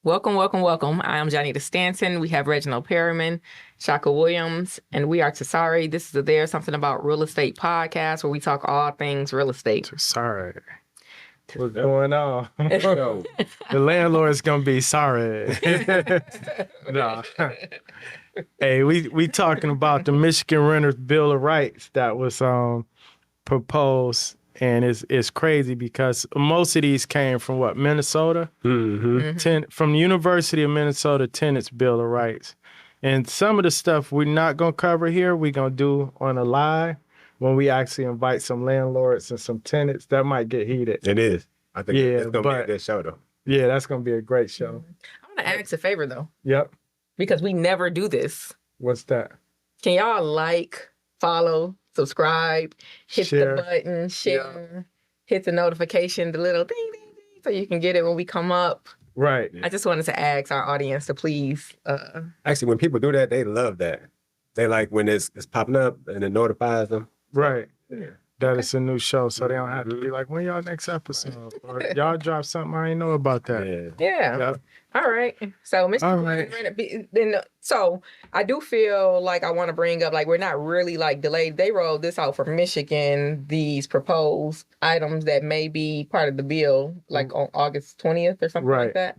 Welcome, welcome, welcome. I am Johnny Stanton. We have Reginald Perriman, Shaka Williams, and we are TSARE. This is a There's Something About Real Estate podcast where we talk all things real estate. Sorry. What's going on? The landlord's gonna be sorry. No. Hey, we talking about the Michigan Renters Bill of Rights that was proposed, and it's crazy because most of these came from Minnesota? From the University of Minnesota Tenants Bill of Rights. And some of the stuff we're not gonna cover here, we're gonna do on a live when we actually invite some landlords and some tenants. That might get heated. It is. I think it's gonna be a good show though. Yeah, that's gonna be a great show. I'm gonna ask a favor though. Yep. Because we never do this. What's that? Can y'all like, follow, subscribe, hit Share. the button, share, hit the notification, the little ding, ding, ding, so you can get it when we come up. Right. I just wanted to ask our audience to please. Actually, when people do that, they love that. They like when it's popping up and it notifies them. Right. Yeah. That it's a new show, so they don't have to be like, when y'all next episode? Or y'all drop something, I ain't know about that. Yeah. Yep. All right. So, Mr. All right. So I do feel like I want to bring up, like, we're not really like delayed. They rolled this out for Michigan, these proposed items that may be part of the bill, like on August 20th or something like that.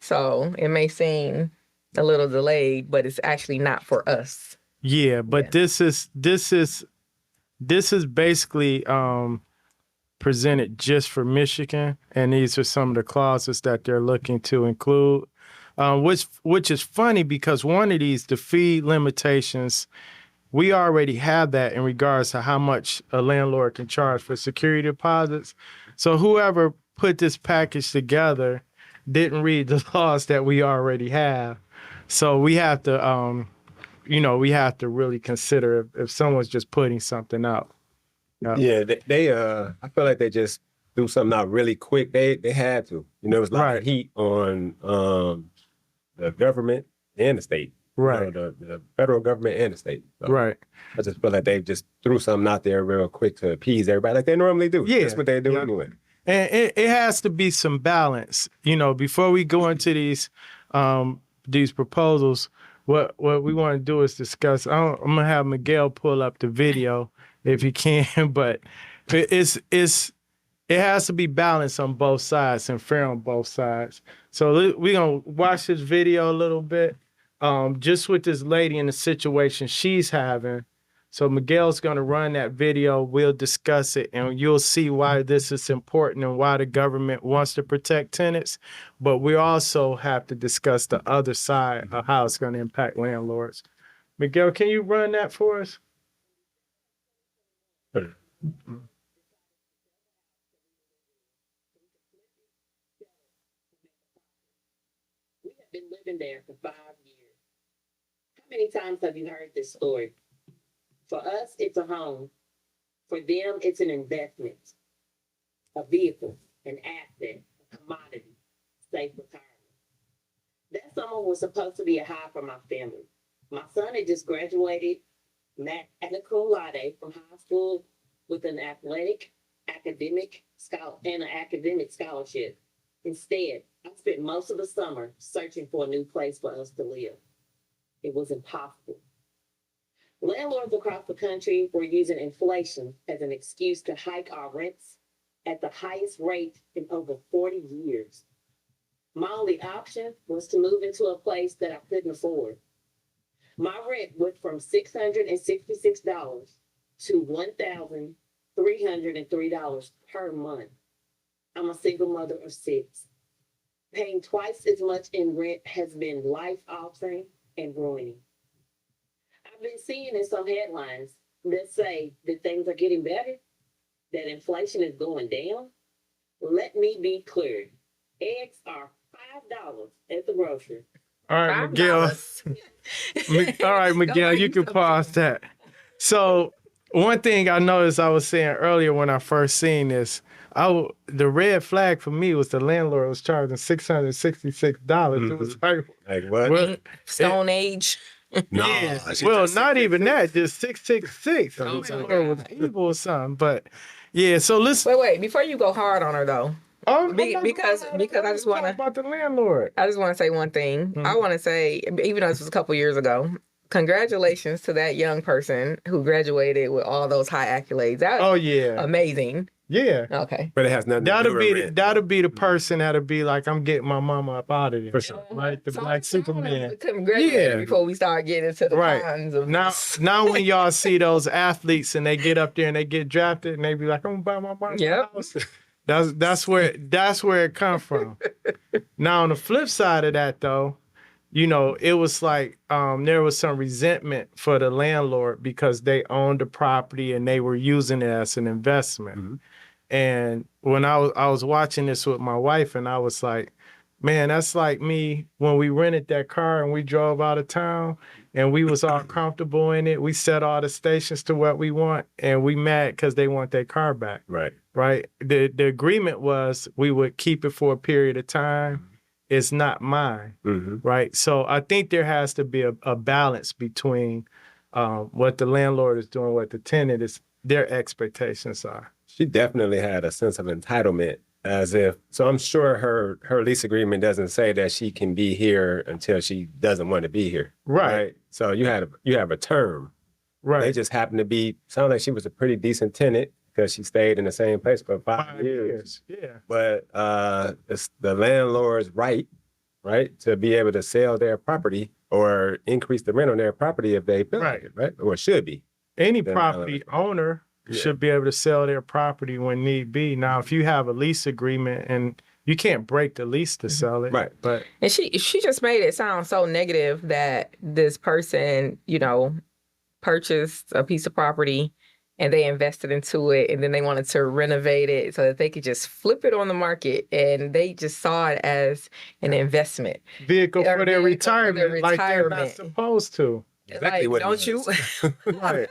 So it may seem a little delayed, but it's actually not for us. Yeah, but this is basically presented just for Michigan, and these are some of the clauses that they're looking to include, which is funny because one of these, the fee limitations, we already have that in regards to how much a landlord can charge for security deposits. So whoever put this package together didn't read the laws that we already have. So we have to, we have to really consider if someone's just putting something out. Yeah, they I feel like they just threw something out really quick. They had to. It was a lot of heat on the government and the state. Right. The federal government and the state. So right. I just feel like they just threw something out there real quick to appease everybody like they normally do. Yeah. That's what they do anyway. And it has to be some balance. Before we go into these proposals, what we want to do is discuss. I'm gonna have Miguel pull up the video if he can, but it has to be balanced on both sides and fair on both sides. So we're gonna watch this video a little bit, just with this lady and the situation she's having. So Miguel's gonna run that video. We'll discuss it, and you'll see why this is important and why the government wants to protect tenants. But we also have to discuss the other side of how it's gonna impact landlords. Miguel, can you run that for us? We have been living there for 5 years. How many times have you heard this story? For us, it's a home. For them, it's an investment, a vehicle, an asset, a commodity, safe retirement. That summer was supposed to be a high for my family. My son had just graduated magna cum laude from high school with an academic scholarship. Instead, I spent most of the summer searching for a new place for us to live. It was impossible. Landlords across the country were using inflation as an excuse to hike our rents at the highest rate in over 40 years. My only option was to move into a place that I couldn't afford. My rent went from $666 to $1,303 per month. I'm a single mother of 6. Paying twice as much in rent has been life-altering and ruining. I've been seeing in some headlines that say that things are getting better, that inflation is going down. Let me be clear. Eggs are $5 at the grocery. All right, Miguel. All right, Miguel, you can pause that. So one thing I noticed I was saying earlier when I first seen this, the red flag for me was the landlord was charging $666. It was like what? Well, Stone Age. No. Well, not even that, just 666. Oh, It was evil or something. But yeah, so listen. Wait. Before you go hard on her, though, Because I just want to about the landlord. I just want to say one thing. I want to say, even though this was a couple years ago, congratulations to that young person who graduated with all those high accolades. That was Yeah. amazing. Yeah. Okay. But it has nothing to do with rent. That'll be the person that'll be like, I'm getting my mama up out of there. For sure. Right? The So Black Superman. Congratulate Yeah. before we start getting into the Right. cons of Now when y'all see those athletes and they get up there and they get drafted and they be like, I'm gonna buy my mama a house. That's where it come from. Now on the flip side of that though, you know, it was like there was some resentment for the landlord because they owned the property and they were using it as an investment. Mhm. And when I was watching this with my wife, and I was like, man, that's like me when we rented that car and we drove out of town and we was all comfortable in it. We set all the stations to what we want and we mad because they want their car back. Right. Right. The agreement was we would keep it for a period of time. It's not mine. Mm-hmm. Right. So I think there has to be a balance between what the landlord is doing, what the tenant is, their expectations are. She definitely had a sense of entitlement so I'm sure her lease agreement doesn't say that she can be here until she doesn't want to be here. Right. So you have a term. Right. They just happened to sound like she was a pretty decent tenant because she stayed in the same place for 5 years. Yeah. But it's the landlord's right, to be able to sell their property or increase the rent on their property if they feel like it, right? Or should be. Any property owner should be able to sell their property when need be. Now, if you have a lease agreement and you can't break the lease to sell it. Right. But And she just made it sound so negative that this person, you know, purchased a piece of property and they invested into it and then they wanted to renovate it so that they could just flip it on the market, and they just saw it as an investment. Vehicle for their retirement, like they're not retirement. supposed to. Exactly like, what it don't you? Right.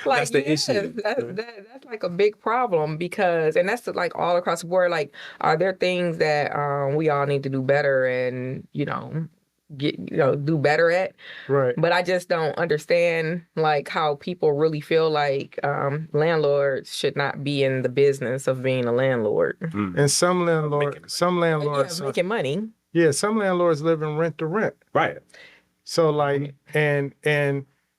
Like, That's the issue. That's like a big problem because, and that's like all across the board. Like, are there things that we all need to do better and, you know, do better at? Right. But I just don't understand like how people really feel like landlords should not be in the business of being a landlord. And some landlords, Making money. yeah, some landlords live in rent to rent. Right. So like, and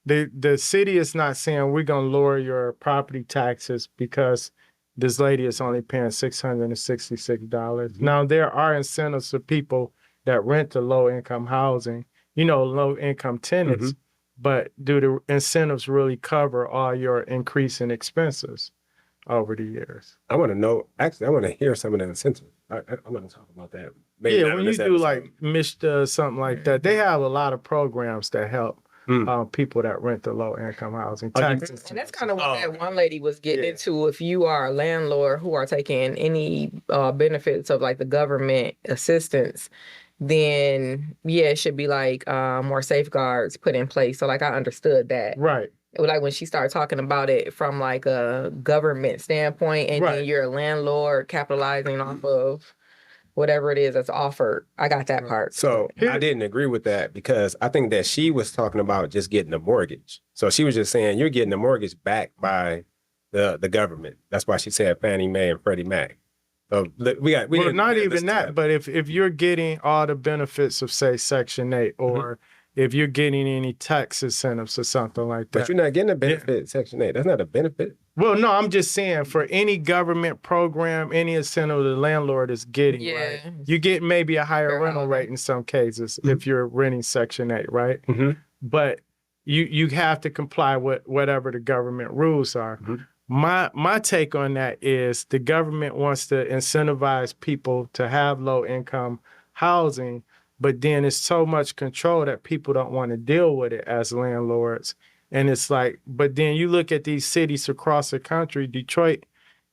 the city is not saying we're gonna lower your property taxes because this lady is only paying $666. Now there are incentives for people that rent to low income housing, you know, low income tenants, but do the incentives really cover all your increase in expenses over the years? I want to know. Actually, I want to hear some of the incentives. I want to talk about that. Maybe Yeah, not when in you this do episode. like MISHDA, something like that, they have a lot of programs that help people that rent to low income housing. Taxes. And that's kind of what that one lady was getting into. If you are a landlord who are taking any benefits of like the government assistance, then it should be like more safeguards put in place. So like I understood that. Right. It was like when she started talking about it from like a government standpoint, and then you're a landlord capitalizing off of whatever it is that's offered. I got that part. So I didn't agree with that because I think that she was talking about just getting a mortgage. So she was just saying you're getting a mortgage backed by the government. That's why she said Fannie Mae and Freddie Mac. So Well, not even that, but if you're getting all the benefits of say Section 8 or if you're getting any tax incentives or something like that. But you're not getting a benefit, Section 8. That's not a benefit. Well, no, I'm just saying for any government program, any incentive the landlord is getting, right? You get maybe a higher rental rate in some cases if you're renting Section 8, right? But you have to comply with whatever the government rules are. My take on that is the government wants to incentivize people to have low income housing, but then it's so much control that people don't want to deal with it as landlords. And it's like, but then you look at these cities across the country, Detroit,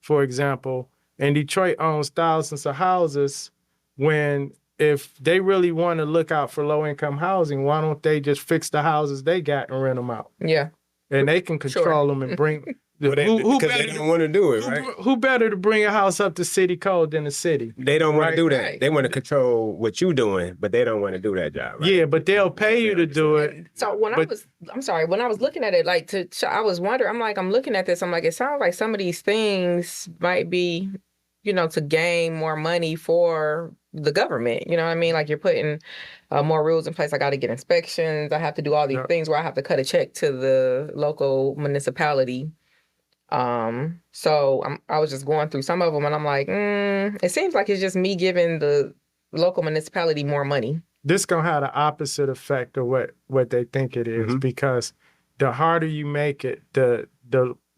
for example, and Detroit owns thousands of houses when if they really want to look out for low income housing, why don't they just fix the houses they got and rent them out? Yeah. And they can control them and bring... Because they don't want to do it, right? Who better to bring a house up to city code than the city? They don't want to do that. Right. They want to control what you're doing, but they don't want to do that job, right? Yeah, but they'll pay you to do it. So when I was looking at it, I was wondering, I'm looking at this, I'm like, it sounds like some of these things might be to gain more money for the government. You know what I mean? Like you're putting more rules in place. I got to get inspections. I have to do all these things where I have to cut a check to the local municipality. So I was just going through some of them and I'm like, it seems like it's just me giving the local municipality more money. This gonna have the opposite effect of what they think it is, because the harder you make it, the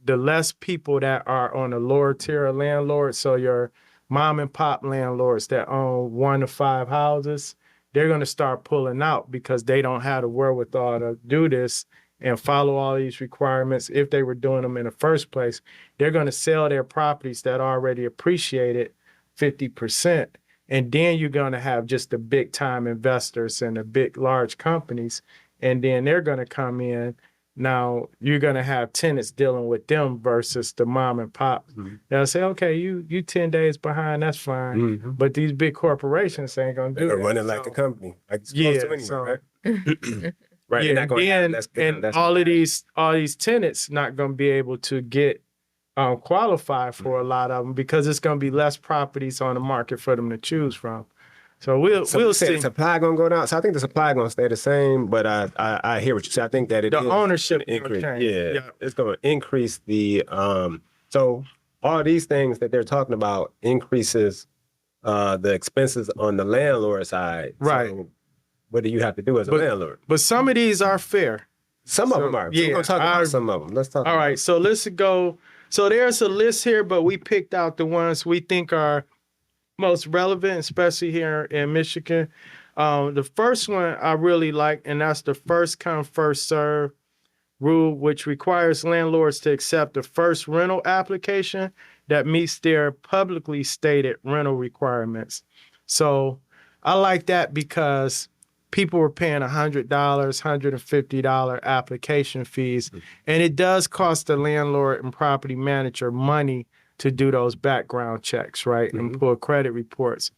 less people that are on a lower tier of landlords. So your mom and pop landlords that own 1 to 5 houses, they're gonna start pulling out because they don't have the wherewithal to do this and follow all these requirements. If they were doing them in the first place, they're gonna sell their properties that already appreciated 50%. And then you're going to have just the big time investors and the big, large companies. And then they're going to come in. Now you're going to have tenants dealing with them versus the mom and pop. They'll say, okay, you 10 days behind, that's fine. But these big corporations ain't going to do They're that. running like a company. Like it's supposed to anyway, right? Right. Yeah, They're not going and all these tenants not going to be able to get qualify for a lot of them because it's going to be less properties on the market for them to choose from. So we'll see. The supply going to go down. So I think the supply going to stay the same, but I hear what you say. I think that The ownership increase. change. Yeah, it's going to increase the so all these things that they're talking about increases the expenses on the landlord side. Right. So what do you have to do as a landlord? But some of these are fair. Some of them are. So we're going to talk about some of them. Let's talk. All right. So let's go. So there's a list here, but we picked out the ones we think are most relevant, especially here in Michigan. The first one I really like, and that's the first come, first serve rule, which requires landlords to accept the first rental application that meets their publicly stated rental requirements. So I like that because people were paying $100, $150 application fees, and it does cost the landlord and property manager money to do those background checks, right, and pull credit reports.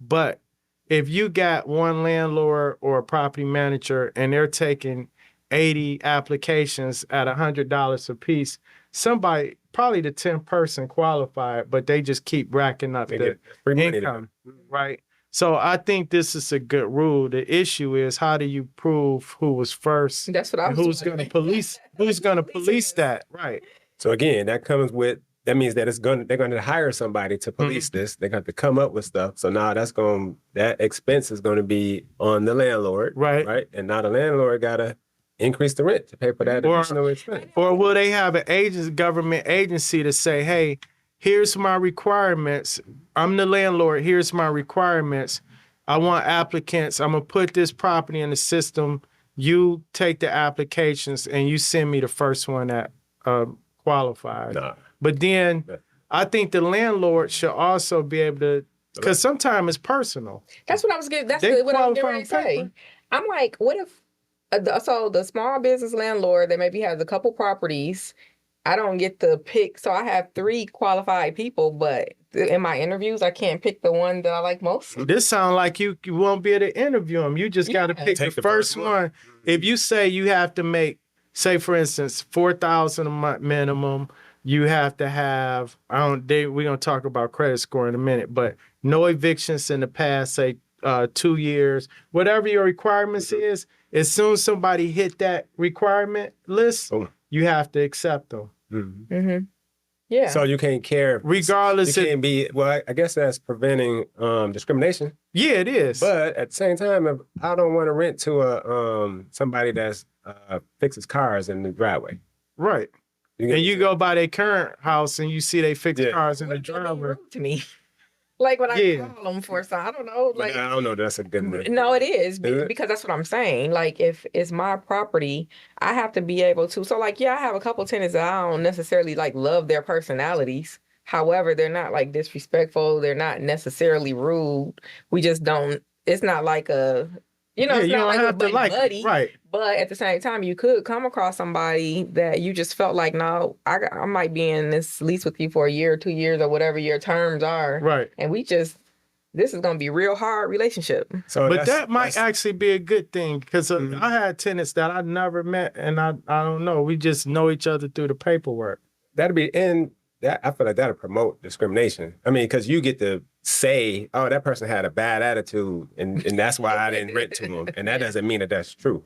But if you got one landlord or a property manager and they're taking 80 applications at $100 a piece, somebody, probably the 10th person qualified, but they just keep racking up the income, right? So I think this is a good rule. The issue is how do you prove who was first? That's what I was who's going to police? Who's going to police that? Right. So again, that means that they're going to hire somebody to police this. They're going to come up with stuff. So now that expense is going to be on the landlord, right? And now the landlord got to increase the rent to pay for that additional expense. Or will they have an government agency to say, hey, here's my requirements. I'm the landlord. Here's my requirements. I want applicants. I'm going to put this property in the system. You take the applications and you send me the first one that qualifies. Nah. But then I think the landlord should also be able to, because sometimes it's personal. That's what I was getting. That's what I was getting ready to say. I'm like, what if so the small business landlord that maybe has a couple properties, I don't get to pick. So I have 3 qualified people, but in my interviews, I can't pick the one that I like most. This sounds like you won't be able to interview them. You just got to pick the first one. If you say you have to make, say for instance, $4,000 a month minimum, you have to have, we're going to talk about credit score in a minute, but no evictions in the past, say 2 years, whatever your requirements is, as soon as somebody hit that requirement list, you have to accept them. Yeah. So you can't care. Regardless. You can't be, well, I guess that's preventing discrimination. Yeah, it is. But at the same time, if I don't want to rent to somebody that's fixes cars in the driveway. Right. And you go by their current house and you see they fix cars in the driveway. To me. Like when I call them for something, I don't know. Like I don't know. That's a good name. No, it is because that's what I'm saying. Like if it's my property, I have to be able to. So like, I have a couple tenants that I don't necessarily like love their personalities. However, they're not like disrespectful. They're not necessarily rude. We just don't. It's not like a. It's not you don't like have to like buddy, right. But at the same time, you could come across somebody that you just felt like, no, I might be in this lease with you for a year or 2 years or whatever your terms are. Right. And this is going to be a real hard relationship. So but that might actually be a good thing because I had tenants that I never met and I don't know. We just know each other through the paperwork. That'd be that I feel like that'll promote discrimination. I mean, because you get to say, "Oh, that person had a bad attitude, and that's why I didn't rent to them," and that doesn't mean that that's true.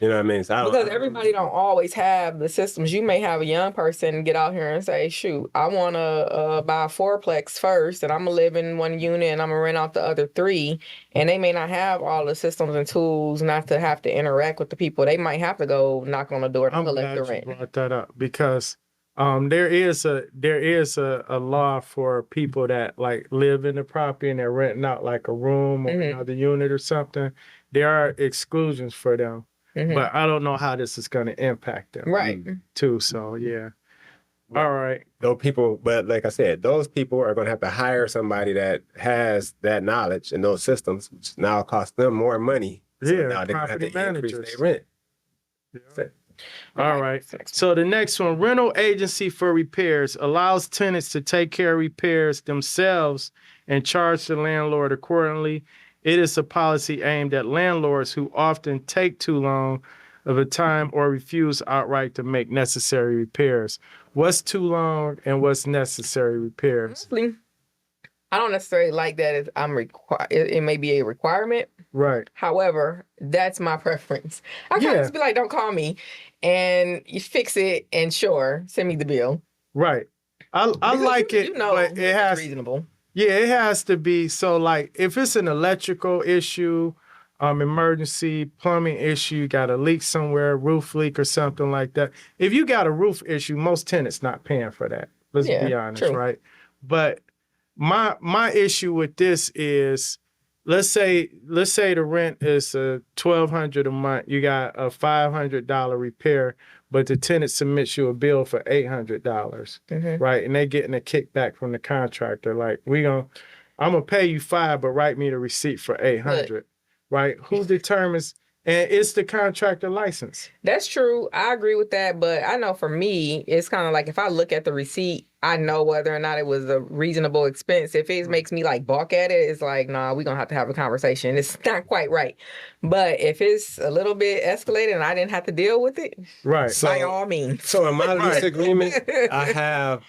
You know what I mean? So Because everybody don't always have the systems. You may have a young person get out here and say, shoot, I want to buy a fourplex first and I'm going to live in one unit and I'm going to rent out the other three. And they may not have all the systems and tools not to have to interact with the people. They might have to go knock on the door to I'm collect glad the rent. you brought that up because there is a law for people that like live in the property and they're renting out like a room or another unit or something. There are exclusions for them. But I don't know how this is going to impact them. Right. Too. So, yeah. All right. those people, but like I said, those people are going to have to hire somebody that has that knowledge and those systems, which now cost them more money. So Yeah, now they're going to have property to increase managers. their rent. Yeah. All right. So the next one, rental agency for repairs allows tenants to take care of repairs themselves and charge the landlord accordingly. It is a policy aimed at landlords who often take too long of a time or refuse outright to make necessary repairs. What's too long and what's necessary repairs? Honestly, I don't necessarily like that if I'm required. It may be a requirement. Right. However, that's my preference. I can't just be like, don't call me and you fix it and sure, send me the bill. Right. I like it, You know, but it has reasonable. Yeah, it has to be. So like if it's an electrical issue, emergency plumbing issue, got a leak somewhere, roof leak or something like that. If you got a roof issue, most tenants not paying for that. Let's be honest, true. right? But my issue with this is let's say the rent is $1,200 a month. You got a $500 repair, but the tenant submits you a bill for $800, right? And they getting a kickback from the contractor. Like I'm gonna pay you $500, but write me the receipt for $800, right? Who determines? And it's the contractor license. That's true. I agree with that. But I know for me, it's kind of like if I look at the receipt, I know whether or not it was a reasonable expense. If it makes me like balk at it, it's like, nah, we're going to have a conversation. It's not quite right. But if it's a little bit escalated and I didn't have to deal with it, right? By all means. So in my lease agreement, I have,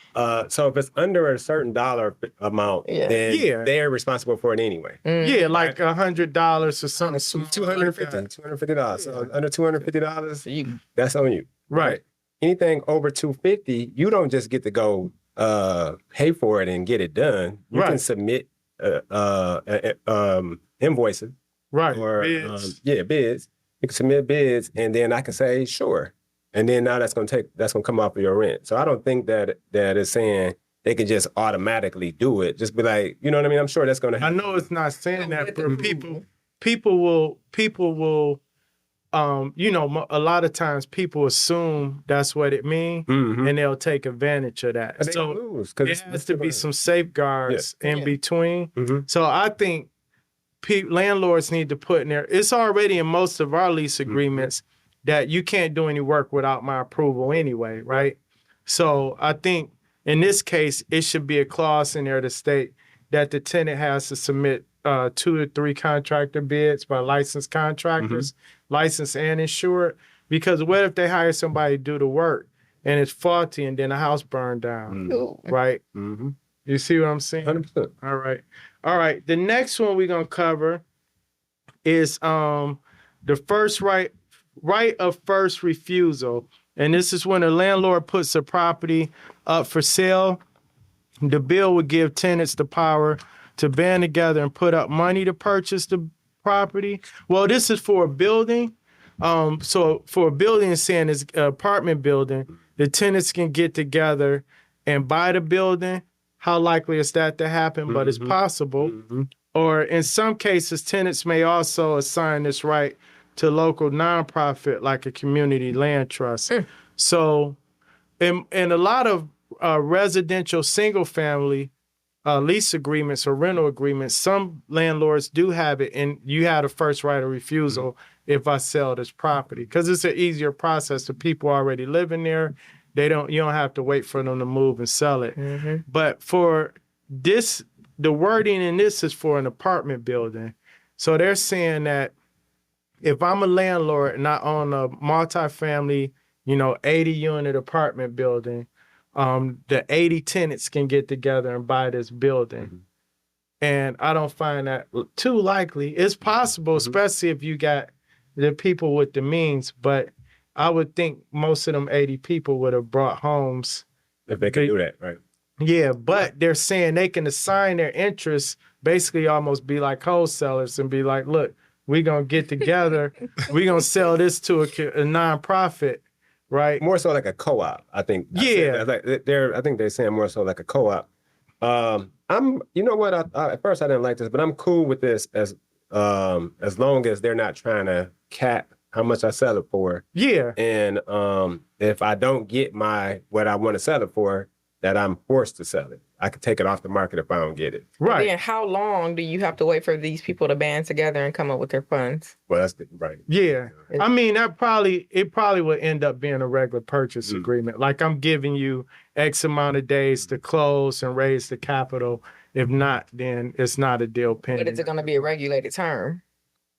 so if it's under a certain dollar amount, then they're responsible for it anyway. Yeah, like $100 or something. $250. So under $250, that's on you. Right. Anything over $250, you don't just get to go pay for it and get it done. You can submit invoices. Right. Or bids. Bids. You can submit bids and then I can say sure. And then now that's gonna come off of your rent. So I don't think that is saying they can just automatically do it. Just be like, you know what I mean? I'm sure that's gonna happen. I know it's not saying that, but people will a lot of times people assume that's what it means, and they'll take advantage of that. So it has to be some safeguards in between. So I think landlords need to put in there. It's already in most of our lease agreements that you can't do any work without my approval anyway, right? So I think in this case, it should be a clause in there to state that the tenant has to submit 2 to 3 contractor bids by licensed contractors, licensed and insured. Because what if they hire somebody to do the work and it's faulty and then the house burned down, right? You see what I'm saying? 100%. All right. The next one we're gonna cover is the first right of first refusal, and this is when a landlord puts a property up for sale. The bill would give tenants the power to band together and put up money to purchase the property. Well, this is for a building. So for a building, saying it's an apartment building, the tenants can get together and buy the building. How likely is that to happen? But it's possible. Or in some cases, tenants may also assign this right to local nonprofit, like a community land trust. So in a lot of residential single family lease agreements or rental agreements, some landlords do have it, and you have the first right of refusal if I sell this property, because it's an easier process. The people already living there, you don't have to wait for them to move and sell it. But for this, the wording in this is for an apartment building. So they're saying that if I'm a landlord and I own a multifamily, 80 unit apartment building, the 80 tenants can get together and buy this building. And I don't find that too likely. It's possible, especially if you got the people with the means, but I would think most of them 80 people would have brought homes. If they could do that, right? Yeah, but they're saying they can assign their interests, basically almost be like wholesalers and be like, look, we're going to get together. We're going to sell this to a nonprofit, right? More so like a co-op, I think. Yeah. I think they're saying more so like a co-op. You know what? At first I didn't like this, but I'm cool with this as long as they're not trying to cap how much I sell it for. Yeah. And if I don't get what I want to sell it for, that I'm forced to sell it. I could take it off the market if I don't get it. Right. Then how long do you have to wait for these people to band together and come up with their funds? Well, that's right. Yeah. I mean, it probably would end up being a regular purchase agreement. Like I'm giving you X amount of days to close and raise the capital. If not, then it's not a deal pending. But is it going to be a regulated term?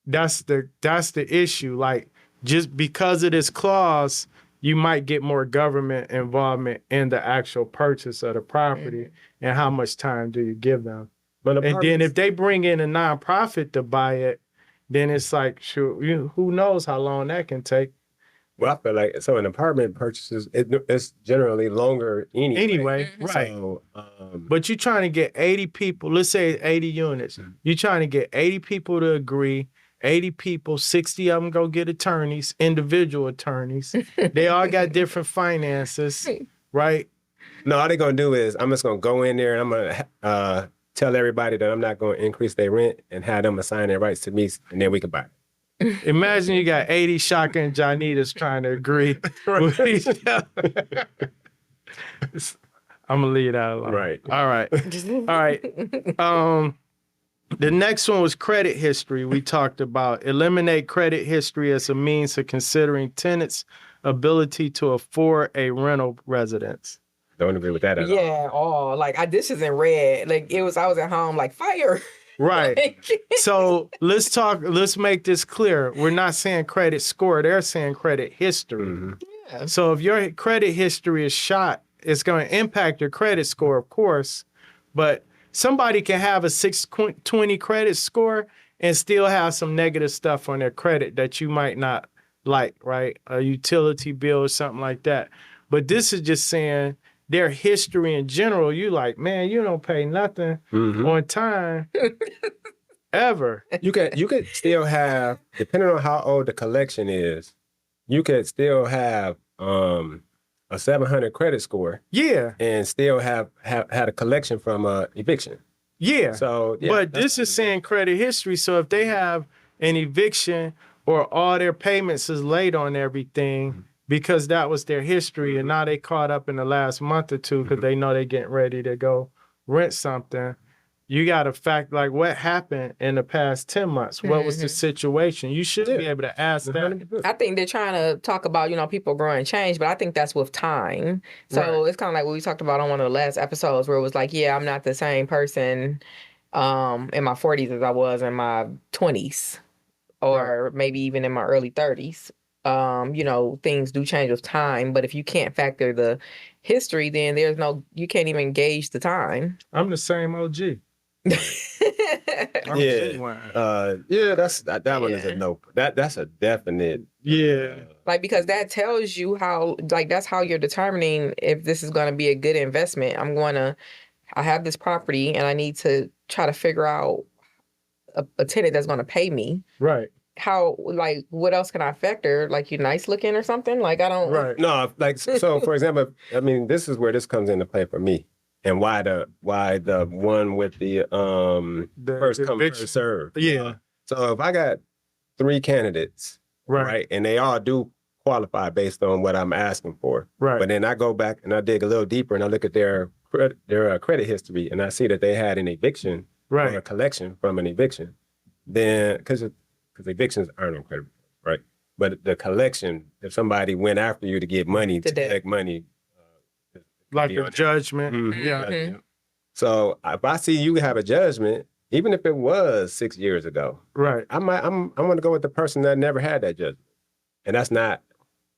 That's the issue. Like just because of this clause, you might get more government involvement in the actual purchase of the property and how much time do you give them. But And then if they bring in a nonprofit to buy it, then it's like, sure, who knows how long that can take. Well, I feel like an apartment purchases it's generally longer anyway. Anyway, right. So, But you're trying to get 80 people, let's say 80 units. You're trying to get 80 people to agree. 80 people, 60 of them go get attorneys, individual attorneys. They all got different finances, right? no, all they're gonna do is I'm just gonna go in there and I'm gonna tell everybody that I'm not gonna increase their rent and have them assign their rights to me, and then we can buy it. Imagine you got 80 Shaka and Janitas trying to agree with each other. I'm gonna leave that alone. Right. All right. All right. The next one was credit history. We talked about eliminate credit history as a means of considering tenants' ability to afford a rental residence. Don't agree with that at all. Yeah. Like this is in red. Like I was at home like fire. Right. So let's make this clear. We're not saying credit score. They're saying credit history. Yeah. So if your credit history is shot, it's going to impact your credit score, of course. But somebody can have a 620 credit score and still have some negative stuff on their credit that you might not like, right? A utility bill or something like that. But this is just saying their history in general. You like, man, you don't pay nothing on time ever. You could still have, depending on how old the collection is, you could still have a 700 credit score. Yeah. And still have had a collection from eviction. Yeah. So, yeah, but this is saying credit history. So if they have an eviction or all their payments is late on everything because that was their history, and now they caught up in the last month or two because they know they're getting ready to go rent something. You got to fact like what happened in the past 10 months. What was the situation? You should be able to ask that. I think they're trying to talk about, people growing change, but I think that's with time. So It's kind of like what we talked about on one of the last episodes where it was like, yeah, I'm not the same person in my 40s as I was in my 20s or maybe even in my early 30s. Things do change with time, but if you can't factor the history, then you can't even gauge the time. I'm the same OG. Yeah, that one is a no. That's a definite. Yeah, because that tells you how, that's how you're determining if this is going to be a good investment. I have this property and I need to try to figure out a tenant that's going to pay me. Right. How, what else can I factor? You're nice looking or something? I don't. Right. No, so for example, I mean, this is where this comes into play for me. And why the one with the first come first serve? Yeah. So if I got 3 candidates, right, and they all do qualify based on what I'm asking for, right, but then I go back and I dig a little deeper and I look at their credit history and I see that they had an eviction or a collection from an eviction, then because evictions aren't on credit, right? But the collection, if somebody went after you to get money to collect money. Like a judgment. Mm-hmm. So if I see you have a judgment, even if it was 6 years ago, right, I'm going to go with the person that never had that judgment, and that's not.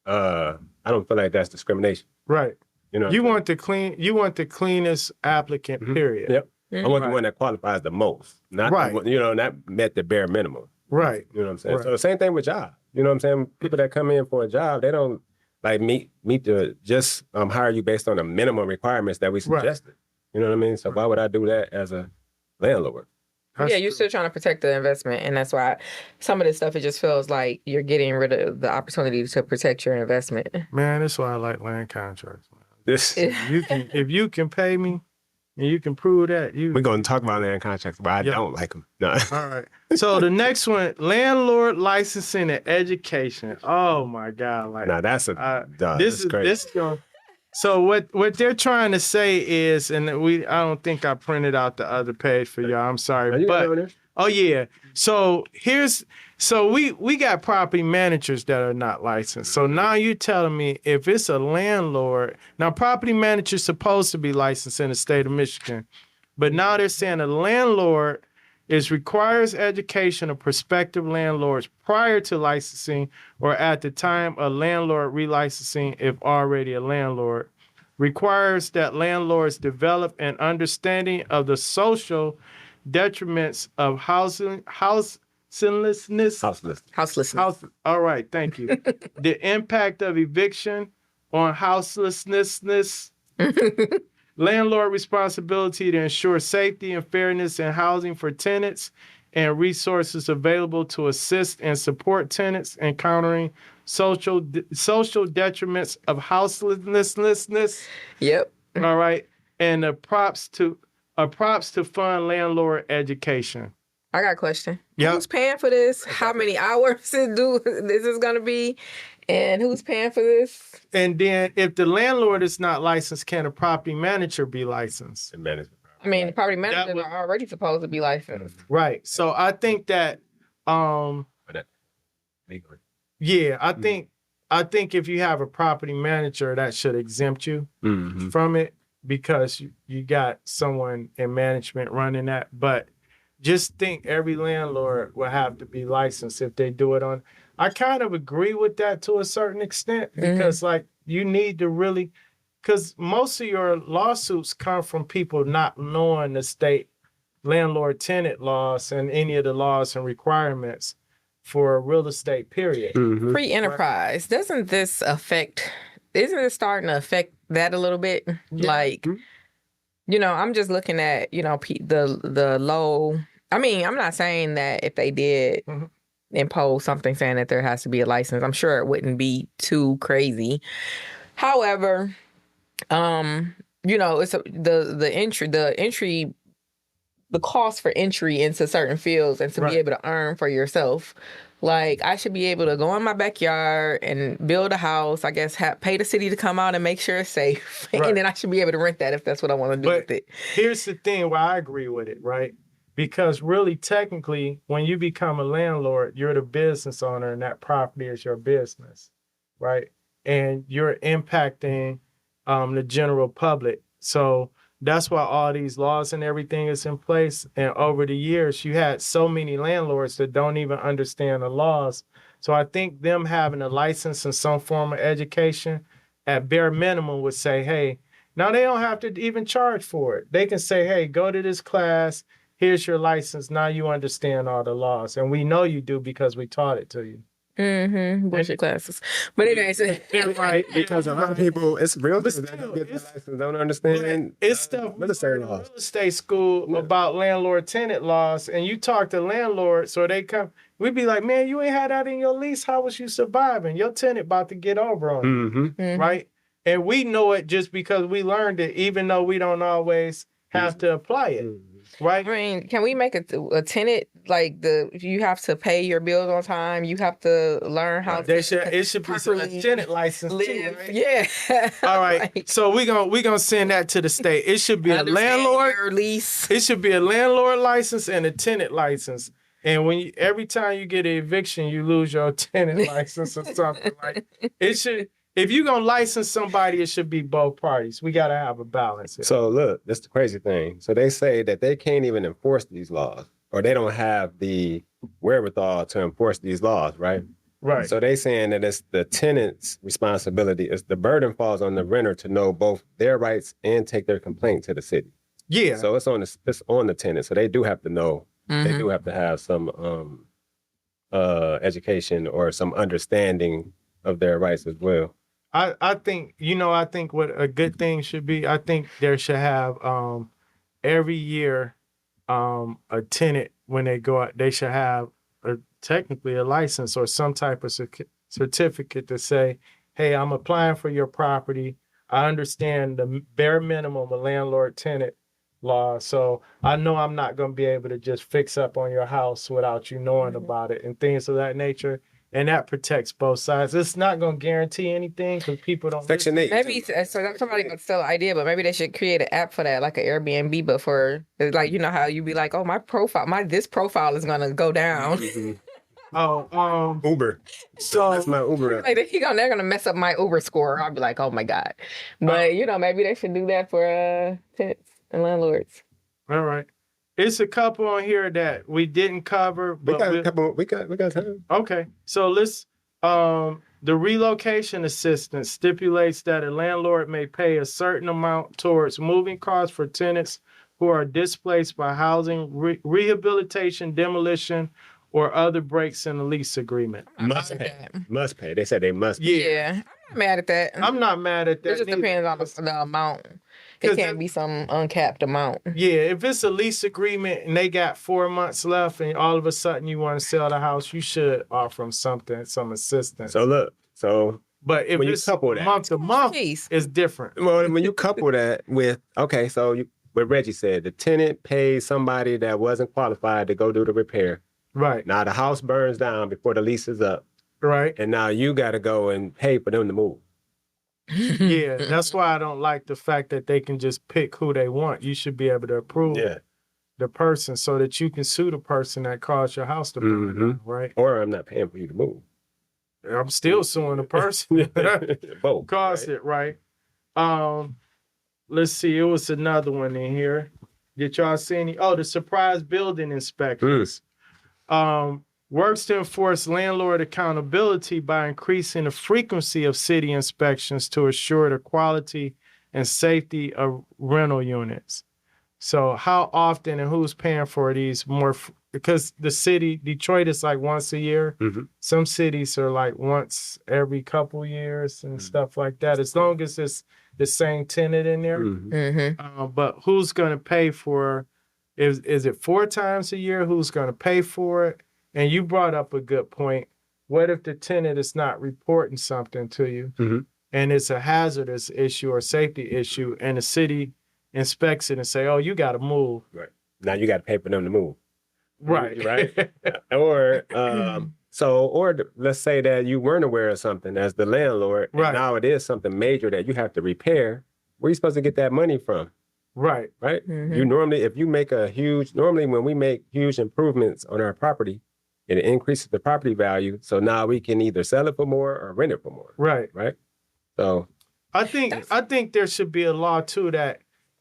I don't feel like that's discrimination. Right. You know, You want the cleanest applicant, Mhm. period. Yep. I want the Right. one that qualifies the most, not Right. the one, not met the bare minimum. Right. You know what I'm saying? Right. So the same thing with job. You know what I'm saying? People that come in for a job, they don't like meet the just hire you based on the minimum requirements that we suggested. You know what I mean? So why would I do that as a landlord? That's yeah, you're true. still trying to protect the investment, and that's why some of this stuff it just feels like you're getting rid of the opportunity to protect your investment. Man, that's why I like land contracts. Man. This If you can pay me and you can prove that, we're gonna talk about land contracts, but I Yep. don't like them. No. All right. So the next one, landlord licensing and education. Oh my God! Like Nah, that's this is crazy. this going. So what they're trying to say is, and I don't think I printed out the other page for y'all. I'm sorry, Are you but over there? oh yeah. So we got property managers that are not licensed. So now you're telling me if it's a landlord, now property manager's supposed to be licensed in the state of Michigan, but now they're saying a landlord requires education of prospective landlords prior to licensing or at the time of landlord relicensing if already a landlord. Requires that landlords develop an understanding of the social detriments of houselessness. Houseless. All right, thank you. The impact of eviction on houselessness. Landlord responsibility to ensure safety and fairness in housing for tenants and resources available to assist and support tenants encountering social detriments of houselessness. Yep. All right. And props to fund landlord education. I got a question. Yep. Who's paying for this? How many hours this is going to be? And who's paying for this? And then if the landlord is not licensed, can a property manager be licensed? And management. I mean, the property That managers would- are already supposed to be licensed. Right. So I think that Legally. yeah, I think if you have a property manager, that should exempt you Mm-hmm. from it because you got someone in management running that. But just think every landlord will have to be licensed if they do it on. I kind of agree with that to a certain extent because like you need to really, because most of your lawsuits come from people not knowing the state landlord tenant laws and any of the laws and requirements for real estate, period. Mm-hmm. Free enterprise. Doesn't this affect, isn't it starting to affect that a little bit? Yeah. Like, I'm just looking at, the low. I mean, I'm not saying that if they did impose something saying that there has to be a license, I'm sure it wouldn't be too crazy. However, it's the cost for entry into certain fields and to Right. be able to earn for yourself. Like, I should be able to go in my backyard and build a house, I guess, pay the city to come out and make sure it's safe. Right. And then I should be able to rent that if that's what I want to do But with it. here's the thing why I agree with it, right? Because really, technically, when you become a landlord, you're the business owner and that property is your business, right? And you're impacting the general public. So that's why all these laws and everything is in place. And over the years, you had so many landlords that don't even understand the laws. So I think them having a license and some form of education at bare minimum would say, hey, now they don't have to even charge for it. They can say, hey, go to this class. Here's your license. Now you understand all the laws. And we know you do because we taught it to you. Bullshit classes. But anyways, Right. Because a lot of people, it's real But that still, don't get the it's- license, don't understand. It's stuff we real estate learn in laws. real estate school about landlord tenant laws, and you talk to landlords, so they come. We'd be like, man, you ain't had that in your lease. How was you surviving? Your tenant about to get over on you, Mm-hmm. right? And we know it just because we learned it, even though we don't always have to apply it, right? I mean, can we make a tenant like you have to pay your bills on time? You have to learn how It should be properly a tenant license too, live. right? Yeah. All right. So we gonna send that to the state. It should be a Understand landlord. your lease. It should be a landlord license and a tenant license. And when every time you get an eviction, you lose your tenant license or something. Like it should. If you're gonna license somebody, it should be both parties. We gotta have a balance here. So look, that's the crazy thing. So they say that they can't even enforce these laws, or they don't have the wherewithal to enforce these laws, right? Right. So they saying that it's the tenant's responsibility. It's the burden falls on the renter to know both their rights and take their complaint to the city. Yeah. So it's on the tenant. So they do have to know. They Mhm. do have to have some education or some understanding of their rights as well. I think, I think what a good thing should be, I think there should have every year a tenant, when they go out, they should have technically a license or some type of certificate to say, hey, I'm applying for your property. I understand the bare minimum of landlord tenant law. So I know I'm not going to be able to just fix up on your house without you knowing about it and things of that nature. And that protects both sides. It's not going to guarantee anything because people don't. Section 8. Maybe so. That's somebody got still an idea, but maybe they should create an app for that, like an Airbnb, but for like how you be like, oh, this profile is gonna go down. Oh, Uber. so That's my Uber. Like they're gonna mess up my Uber score. I'll be like, oh my god. But maybe they should do that for tenants and landlords. all right. It's a couple on here that we didn't cover, We but got a couple. We got time. okay. So let's the relocation assistance stipulates that a landlord may pay a certain amount towards moving costs for tenants who are displaced by housing, rehabilitation, demolition, or other breaks in the lease agreement. Must pay. Must pay. They said they must pay. Yeah, I'm not mad at that. I'm not mad at that. It just neither. depends on the amount. It 'Cause can't be some uncapped amount. Yeah, if it's a lease agreement and they got 4 months left and all of a sudden you want to sell the house, you should offer them some assistance. So look. So But if when you it's couple that- month to month, Jeez. it's different. well, when you couple that with what Reggie said, the tenant pays somebody that wasn't qualified to go do the repair. Right, Now the house burns down before the lease is up, right. and now you got to go and pay for them to move. Yeah, that's why I don't like the fact that they can just pick who they want. You should be able to approve Yeah. the person so that you can sue the person that caused your house to burn Mhm. down, right? Or I'm not paying for you to move. I'm still suing the person that Both. caused it, right? Let's see, it was another one in here. Did y'all see any? Oh, the surprise building inspections. Works to enforce landlord accountability by increasing the frequency of city inspections to assure the quality and safety of rental units. So how often and who's paying for these because the city, Detroit is like once a year. Mhm. Some cities are like once every couple years and stuff like that. As long as it's the same tenant in there. Mhm. Mm-hmm. But who's going to pay for, is it 4 times a year? Who's going to pay for it? And you brought up a good point. What if the tenant is not reporting something to you Mhm. and it's a hazardous issue or safety issue and the city inspects it and say, oh, you got to move. Now you got to pay for them to move. Right. Right. Or let's say that you weren't aware of something as the landlord. And Right. now it is something major that you have to repair. Where are you supposed to get that money from? Right. Right. Mhm. You normally, if you make normally when we make huge improvements on our property, it increases the property value. So now we can either sell it for more or rent it for more. Right. Right. So I think there should be a law too that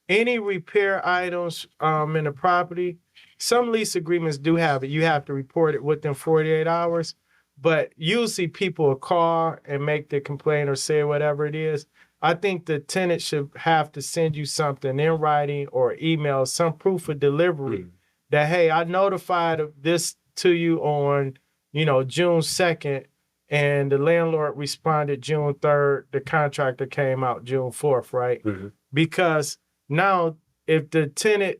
any repair items in the property, some lease agreements do have it. You have to report it within 48 hours. But usually people will call and make the complaint or say whatever it is. I think the tenant should have to send you something in writing or email, some proof of delivery that, hey, I notified of this to you on, June 2nd, and the landlord responded June 3rd. The contractor came out June 4th, right? Mhm. Because now if the tenant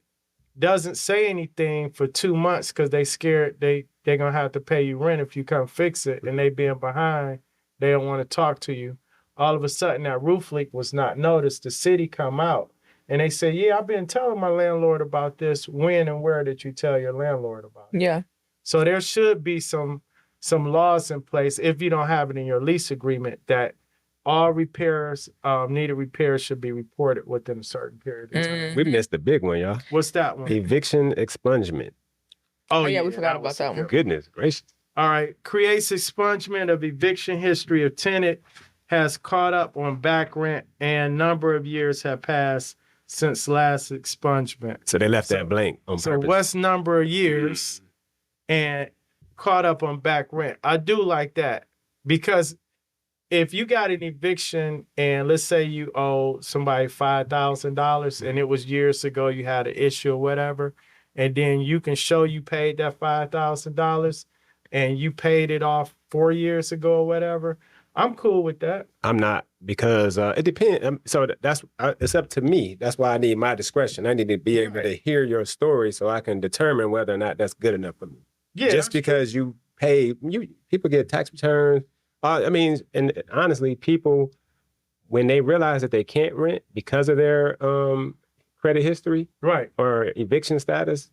doesn't say anything for 2 months because they scared they're going to have to pay you rent if you come fix it and they being behind, they don't want to talk to you. All of a sudden that roof leak was not noticed. The city come out and they say, yeah, I've been telling my landlord about this. When and where did you tell your landlord about it? Yeah. So there should be some laws in place, if you don't have it in your lease agreement, that all repairs, needed repairs should be reported within a certain period of time. we missed the big one, y'all. What's that one? Eviction expungement. Oh, yeah, we forgot about was that a one. good Goodness gracious. All right. Creates expungement of eviction history of tenant has caught up on back rent and number of years have passed since last expungement. So they left that blank on So purpose. what's number of years and caught up on back rent? I do like that. because if you got an eviction and let's say you owe somebody $5,000 and it was years ago, you had an issue or whatever, and then you can show you paid that $5,000 and you paid it off 4 years ago or whatever, I'm cool with that. I'm not, because it depends. So that's it's up to me. That's why I need my discretion. I need to be able to hear your story so I can determine whether or not that's good enough for me. Yeah, Just because you pay, people get tax returns. I mean, and honestly, people, when they realize that they can't rent because of their credit history right. or eviction status,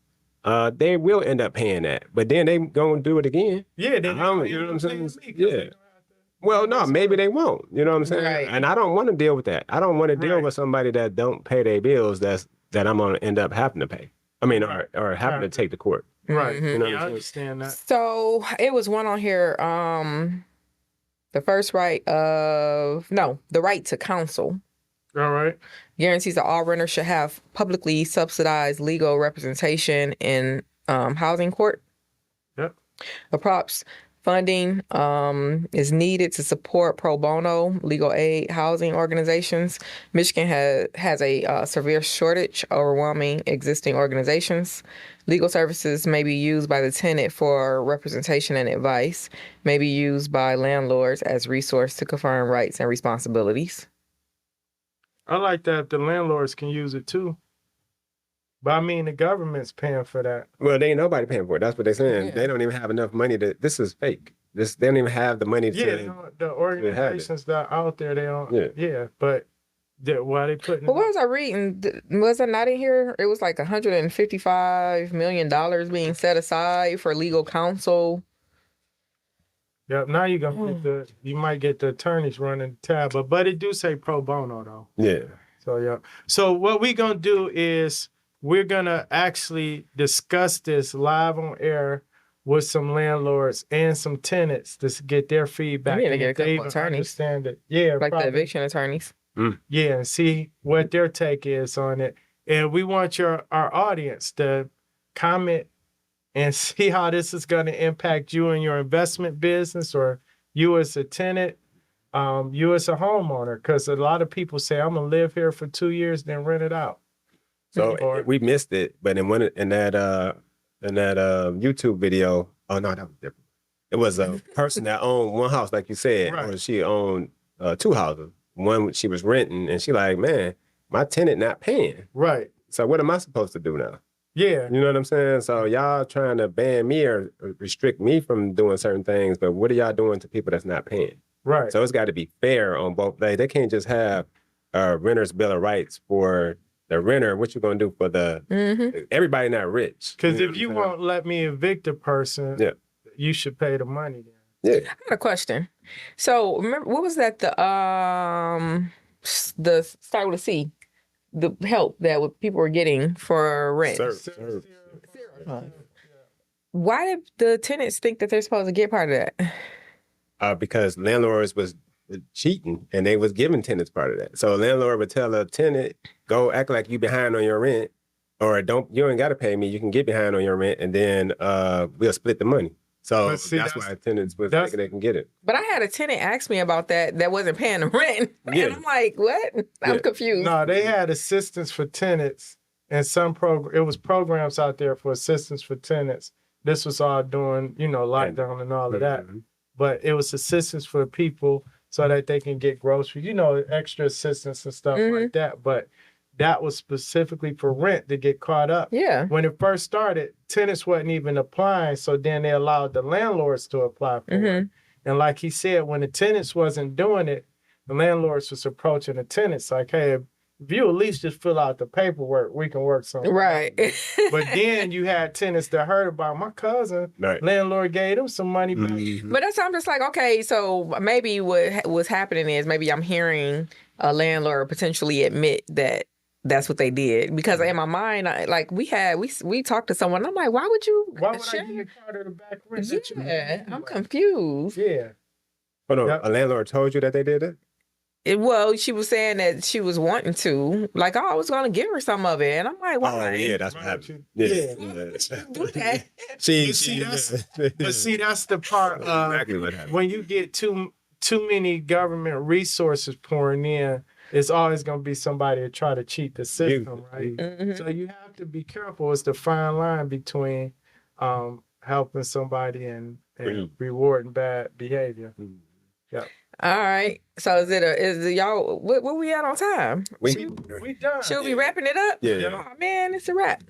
they will end up paying that. But then they gonna do it again. Yeah, then you know what I'm saying? Yeah. Well, Well, no, maybe they won't. You know what I'm saying? Right. And I don't want to deal with that. I don't want to deal Right. with somebody that don't pay their bills that I'm gonna end up having to pay. I mean, or having to take to court. Right. Mhm. You know what Yeah, I I'm saying? understand that. So it was one on here. The right to counsel All right. guarantees that all renters should have publicly subsidized legal representation in housing court. Yep. The props funding is needed to support pro bono legal aid housing organizations. Michigan has a severe shortage, overwhelming existing organizations. Legal services may be used by the tenant for representation and advice, may be used by landlords as resource to confirm rights and responsibilities. I like that if the landlords can use it too. But I mean, the government's paying for that. Well, they ain't nobody paying for it. That's what they're saying. Yeah. They don't even have enough money to. This is fake. They don't even have the money Yeah, to. the organizations that are out there, they don't. Yeah. Yeah, but why they putting? But what was I reading? Was it not in here? It was like $155 million being set aside for legal counsel. Yep. Now you gonna get you might get the attorneys running the tab, but it do say pro bono though. Yeah. So yeah. So what we gonna do is we're gonna actually discuss this live on air with some landlords and some tenants to get their feedback. We need to and get a if they couple even attorneys. Understand it. Yeah, Like probably. the eviction attorneys. Yeah, and see what their take is on it. And we want our audience to comment and see how this is going to impact you and your investment business, or you as a tenant, you as a homeowner. Because a lot of people say, I'm going to live here for 2 years, then rent it out. So Or- we missed it, but in that YouTube video, oh no, that was different. It was a person that owned one house, like you said, Right. or she owned 2 houses. One she was renting, and she like, man, my tenant not paying. Right. So what am I supposed to do now? Yeah. You know what I'm saying? So y'all trying to ban me or restrict me from doing certain things, but what are y'all doing to people that's not paying? Right. So it's got to be fair on both. They can't just have a renter's bill of rights for the renter. What you gonna do for the everybody not rich? Because know if what you I'm saying? won't let me evict a person, Yeah. you should pay the money then. Yeah. I got a question. So remember, what was that? The start with a C, the help that people were getting for rent. Serve. Why did the tenants think that they're supposed to get part of that? Because landlords was cheating and they was giving tenants part of that. So a landlord would tell a tenant, go act like you behind on your rent, or you ain't got to pay me. You can get behind on your rent, and then we'll split the money. So But see, that's why tenants was thinking they can get it. But I had a tenant ask me about that wasn't paying the rent. Yeah. And I'm like, what? I'm Yeah. confused. No, they had assistance for tenants, and it was programs out there for assistance for tenants. This was all during, lockdown and all of that. Mhm. But it was assistance for people so that they can get groceries, extra assistance and stuff like that. But that was specifically for rent to get caught up. Yeah. When it first started, tenants wasn't even applying, so then they allowed the landlords to apply for it. And like he said, when the tenants wasn't doing it, the landlords was approaching the tenants like, hey, if you at least just fill out the paperwork, we can work something. Right. But then you had tenants that heard about my cousin, Right. landlord gave them some money back. Mhm. But I'm just like, okay, so maybe what was happening is maybe I'm hearing a landlord potentially admit that that's what they did, because in my mind, we talked to someone. I'm like, why would you? Why would share? I give you part of the back rent? that you Yeah, paid I'm anyway? confused. Yeah. Hold on, Yep. a landlord told you that they did it? Well, she was saying that she was wanting to, like, oh, I was gonna give her some of it, and I'm like, why? Oh yeah, that's what Why don't happened. you- Yeah, Do that. But see, that's the part. exactly what happened. When you get too many government resources pouring in, it's always going to be somebody to try to cheat the system, right? Mhm. So you have to be careful. It's the fine line between helping somebody and rewarding bad behavior. All right. So is y'all what we at on time? We done. Should we be wrapping it up? Yeah. Oh man, it's a wrap.